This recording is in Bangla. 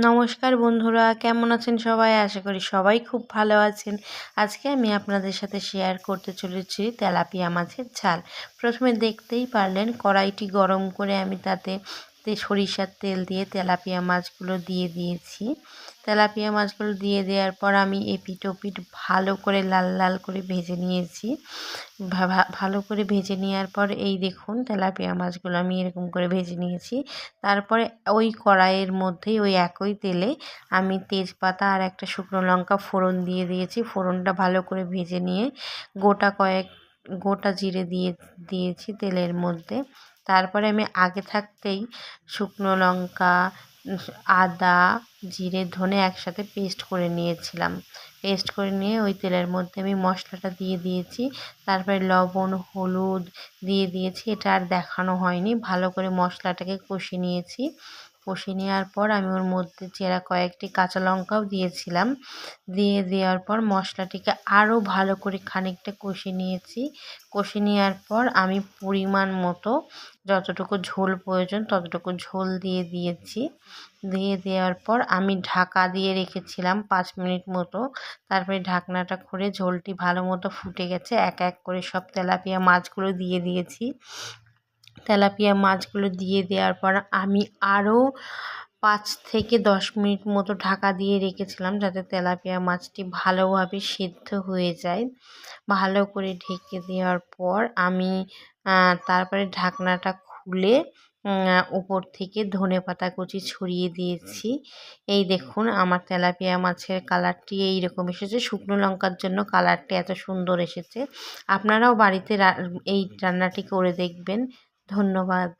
নমস্কার বন্ধুরা, কেমন আছেন সবাই? আশা করি সবাই খুব ভালো আছেন। আজকে আমি আপনাদের সাথে শেয়ার করতে চলেছি তেলাপিয়া মাছের ঝাল। প্রথমে দেখতেই পারলেন কড়াইটি গরম করে আমি তাতে সরিষার তেল দিয়ে তেলাপিয়া মাছগুলো দিয়ে দিয়েছি। তেলাপিয়া মাছগুলো দিয়ে দেওয়ার পর আমি এপিঠ ওপিঠ ভালো করে লাল লাল করে ভেজে নিয়েছি। ভালো করে ভেজে নেওয়ার পর এই দেখুন তেলাপিয়া মাছগুলো আমি এরকম করে ভেজে নিয়েছি। তারপরে ওই কড়াইয়ের মধ্যেই ওই একই তেলে আমি তেজপাতা আর একটা শুকনো লঙ্কা ফোড়ন দিয়ে দিয়েছি। ফোড়নটা ভালো করে ভেজে নিয়ে গোটা জিরে দিয়েছি তেলের মধ্যে। তারপরে আমি আগে থাকতেই শুকনো লঙ্কা, আদা, জিরে, ধনে একসাথে পেস্ট করে নিয়েছিলাম। পেস্ট করে নিয়ে ওই তেলের মধ্যে আমি মশলাটা দিয়ে দিয়েছি। তারপরে লবণ, হলুদ দিয়ে দিয়েছি। এটা আর দেখানো হয়নি। ভালো করে মশলাটাকে কষিয়ে নিয়েছি। কষিয়ে নেওয়ার পর আমি ওর মধ্যে চেরা কয়েকটি কাঁচা লঙ্কাও দিয়েছিলাম। দিয়ে দেওয়ার পর মশলাটিকে আরও ভালো করে খানিকটা কষিয়ে নিয়েছি। কষিয়ে নেওয়ার পর আমি পরিমাণ মতো যতটুকু ঝোল প্রয়োজন ততটুকু ঝোল দিয়ে দিয়েছি। দিয়ে দেওয়ার পর আমি ঢাকা দিয়ে রেখেছিলাম 5 মিনিট মতো। তারপরে ঢাকনাটা খুলে ঝোলটি ভালো মতো ফুটে গেছে। এক এক করে সব তেলাপিয়া মাছগুলো দিয়ে দিয়েছি। তেলাপিয়া মাছগুলো দিয়ে দেওয়ার পর আমি আরও 5 থেকে 10 মিনিট মতো ঢাকা দিয়ে রেখেছিলাম যাতে তেলাপিয়া মাছটি ভালোভাবে সেদ্ধ হয়ে যায়। ভালো করে ঢেকে দেওয়ার পর আমি তারপরে ঢাকনাটা খুলে উপর থেকে ধনেপাতা কুচি ছড়িয়ে দিয়েছি। এই দেখুন আমার তেলাপিয়া মাছের কালারটি এইরকম এসেছে। শুকনো লঙ্কার জন্য কালারটি এত সুন্দর এসেছে। আপনারাও বাড়িতে এই রান্নাটি করে দেখবেন। ধন্যবাদ।